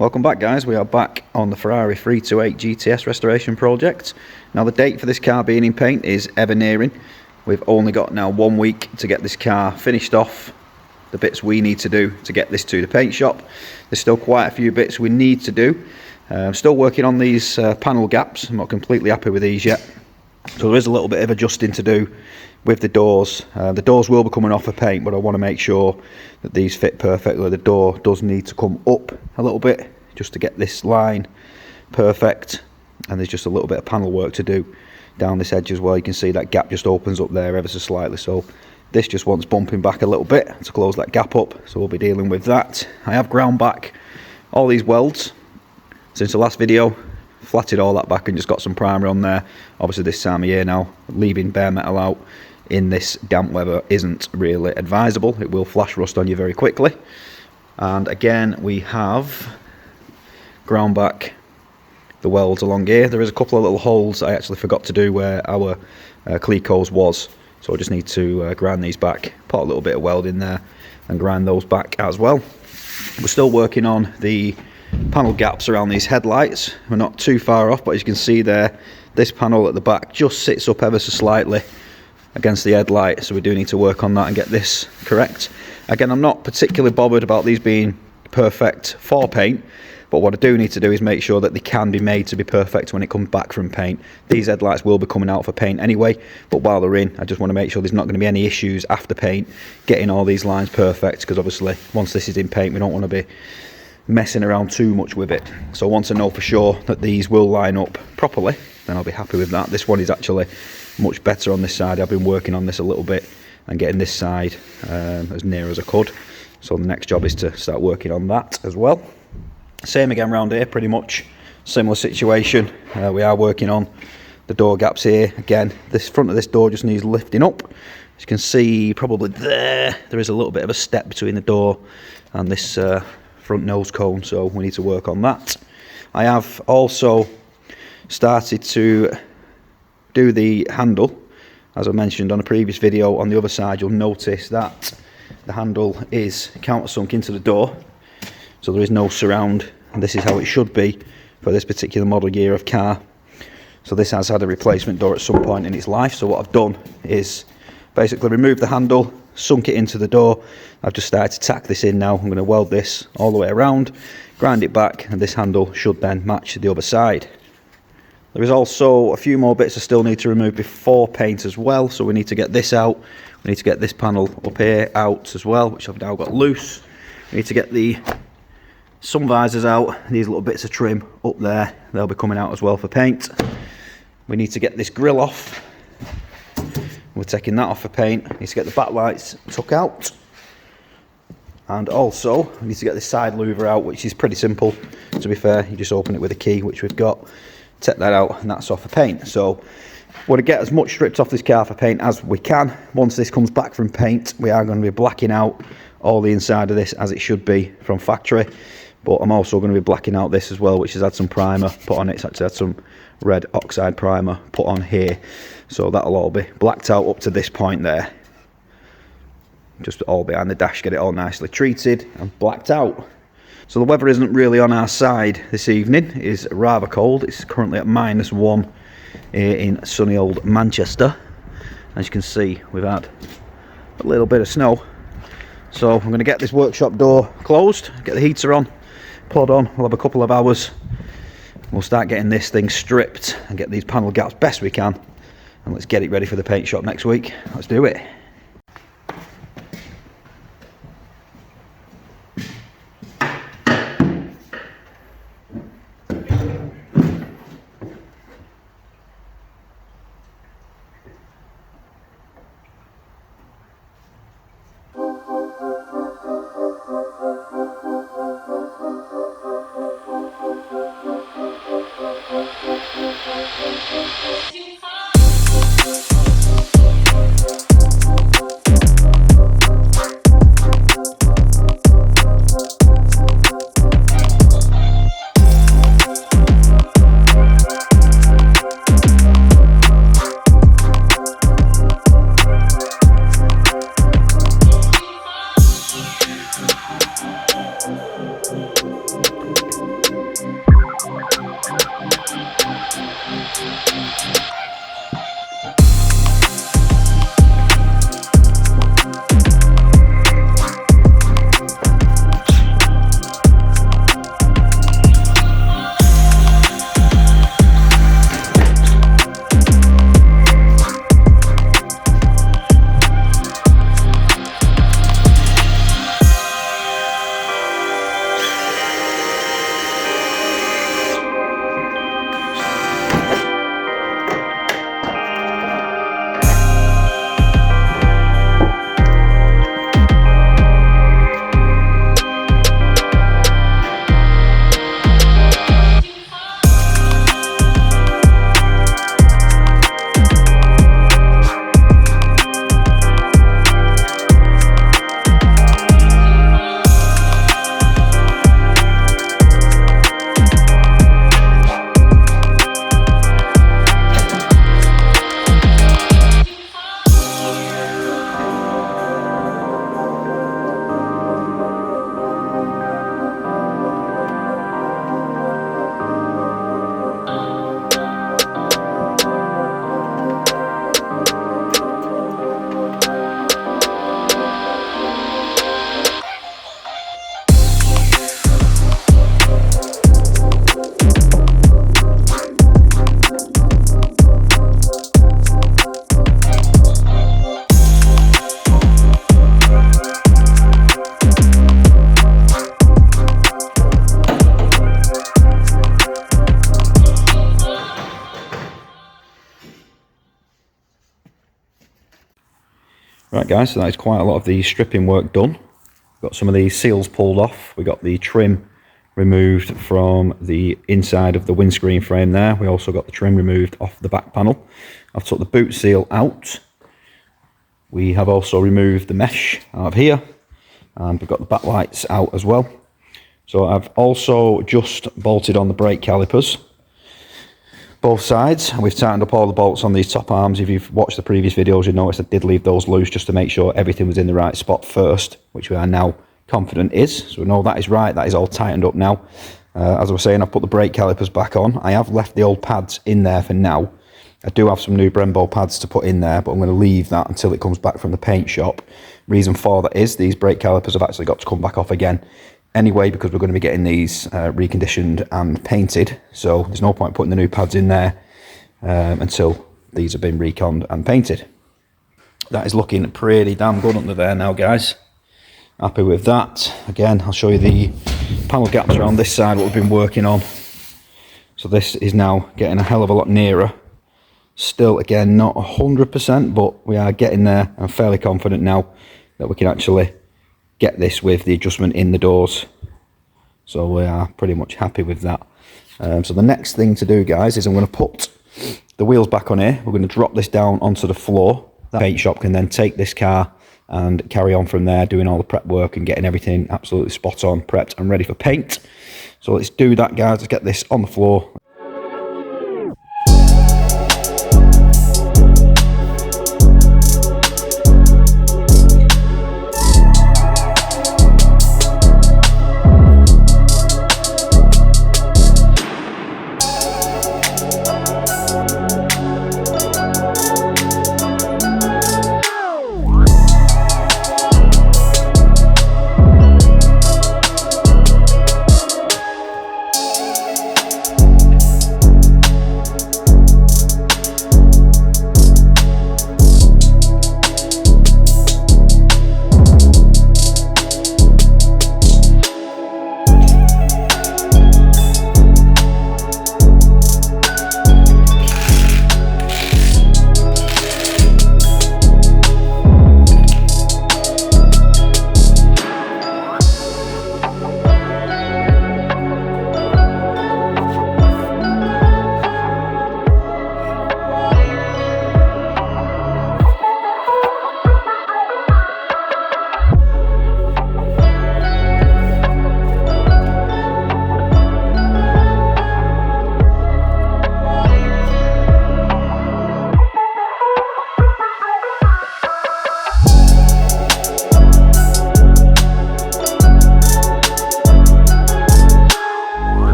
Welcome back, guys. We are back on the Ferrari 328 GTS restoration project. Now the date for this car being in paint is ever nearing. We've only got now 1 week to get this car finished off, the bits we need to do to get this to the paint shop. There's still quite a few bits we need to do. I'm still working on these panel gaps. I'm not completely happy with these yet. So there is a little bit of adjusting to do with the doors. The doors will be coming off for paint, but I want to make sure that these fit perfectly. The door does need to come up a little bit just to get this line perfect, and there's just a little bit of panel work to do down this edge as well. You can see that gap just opens up there ever so slightly, so this just wants bumping back a little bit to close that gap up, so we'll be dealing with that. I have ground back all these welds since the last video, flatted all that back and just got some primer on there. Obviously this time of year now, leaving bare metal out in this damp weather isn't really advisable. It will flash rust on you very quickly. And again, we have ground back the welds along here. There is a couple of little holes I actually forgot to do where our Clecos was, so I just need to grind these back, put a little bit of weld in there and grind those back as well. We're still working on the panel gaps around these headlights. We're not too far off, but as you can see there, this panel at the back just sits up ever so slightly against the headlight, so we do need to work on that and get this correct. Again, I'm not particularly bothered about these being perfect for paint, but what I do need to do is make sure that they can be made to be perfect when it comes back from paint. These headlights will be coming out for paint anyway, but while they're in, I just want to make sure there's not going to be any issues after paint getting all these lines perfect, because obviously once this is in paint, we don't want to be messing around too much with it. So once I know for sure that these will line up properly, then I'll be happy with that. This one is actually much better on this side. I've been working on this a little bit and getting this side as near as I could, so the next job is to start working on that as well. Same again round here, pretty much similar situation. We are working on the door gaps here. Again, this front of this door just needs lifting up. As you can see, probably there is a little bit of a step between the door and this front nose cone, so we need to work on that. I have also started to do the handle. As I mentioned on a previous video, on the other side you'll notice that the handle is countersunk into the door, so there is no surround, and this is how it should be for this particular model year of car. So this has had a replacement door at some point in its life, so what I've done is basically remove the handle, sunk it into the door. I've just started to tack this in now. I'm going to weld this all the way around, grind it back, and this handle should then match the other side. There is also a few more bits I still need to remove before paint as well, so we need to get this out. We need to get this panel up here out as well, which I've now got loose. We need to get the sun visors out, these little bits of trim up there, they'll be coming out as well for paint. We need to get this grille off, we're taking that off for paint. We need to get the backlights took out, and also we need to get this side louver out, which is pretty simple to be fair. You just open it with a key, which we've got, take that out, and that's off for paint. So we're going to get as much stripped off this car for paint as we can. Once this comes back from paint, we are going to be blacking out all the inside of this as it should be from factory. But I'm also going to be blacking out this as well, which has had some primer put on it. It's actually had some red oxide primer put on here, so that'll all be blacked out up to this point there, just all behind the dash, get it all nicely treated and blacked out. So the weather isn't really on our side this evening. It is rather cold. It's currently at -1 here in sunny old Manchester. As you can see, we've had a little bit of snow, so I'm going to get this workshop door closed, get the heater on, plod on. We'll have a couple of hours, we'll start getting this thing stripped and get these panel gaps best we can, and let's get it ready for the paint shop next week. Let's do it. guys, so that is quite a lot of the stripping work done. Got some of these seals pulled off. We got the trim removed from the inside of the windscreen frame there. We also got the trim removed off the back panel. I've took the boot seal out. We have also removed the mesh out of here, and we've got the backlights out as well. So I've also just bolted on the brake calipers, both sides, and we've tightened up all the bolts on these top arms. If you've watched the previous videos, you'll notice I did leave those loose just to make sure everything was in the right spot first, which we are now confident is. So we know that is right, that is all tightened up now. As I was saying, I've put the brake calipers back on. I have left the old pads in there for now. I do have some new Brembo pads to put in there, but I'm going to leave that until it comes back from the paint shop. Reason for that is these brake calipers have actually got to come back off again anyway, because we're going to be getting these reconditioned and painted. So there's no point putting the new pads in there until these have been reconned and painted. That is looking pretty damn good under there now, guys. Happy with that. Again, I'll show you the panel gaps around this side, what we've been working on. So this is now getting a hell of a lot nearer. Still, again, not 100%, but we are getting there. I'm fairly confident now that we can actually get this with the adjustment in the doors. So we are pretty much happy with that. So the next thing to do, guys, is I'm going to put the wheels back on here. We're going to drop this down onto the floor. The paint shop can then take this car and carry on from there, doing all the prep work and getting everything absolutely spot on, prepped and ready for paint. So let's do that, guys. Let's get this on the floor.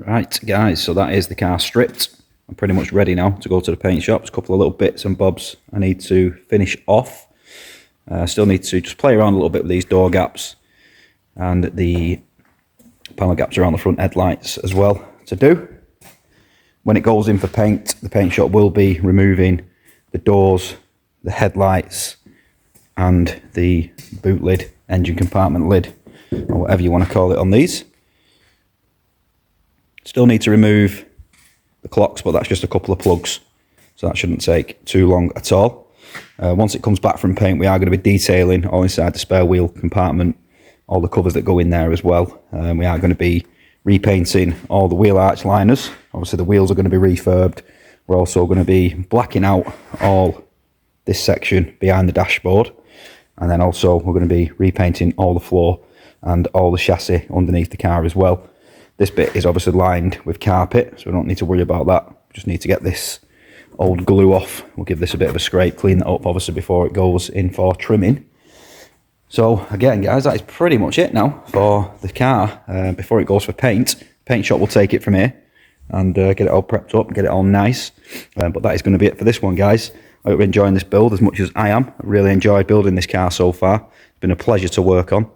Right, guys, so that is the car stripped. I'm pretty much ready now to go to the paint shops. A couple of little bits and bobs I need to finish off. Still need to just play around a little bit with these door gaps and the panel gaps around the front headlights as well to do. When it goes in for paint, the paint shop will be removing the doors, the headlights and the boot lid, engine compartment lid, or whatever you want to call it on these. Still need to remove the clocks, but that's just a couple of plugs, so that shouldn't take too long at all. Once it comes back from paint, we are going to be detailing all inside the spare wheel compartment, all the covers that go in there as well. We are going to be repainting all the wheel arch liners. Obviously the wheels are going to be refurbed. We're also going to be blacking out all this section behind the dashboard, and then also we're going to be repainting all the floor and all the chassis underneath the car as well. This bit is obviously lined with carpet, so we don't need to worry about that. We just need to get this old glue off. We'll give this a bit of a scrape, clean that up obviously before it goes in for trimming. So again guys, that is pretty much it now for the car. Before it goes for paint, paint shop will take it from here and get it all prepped up, get it all nice. But that is going to be it for this one guys. I hope you're enjoying this build as much as I am. I really enjoyed building this car so far. It's been a pleasure to work on.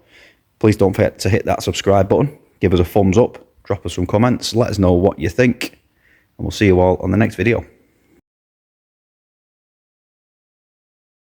Please don't forget to hit that subscribe button, give us a thumbs up, drop us some comments, let us know what you think, and we'll see you all on the next video.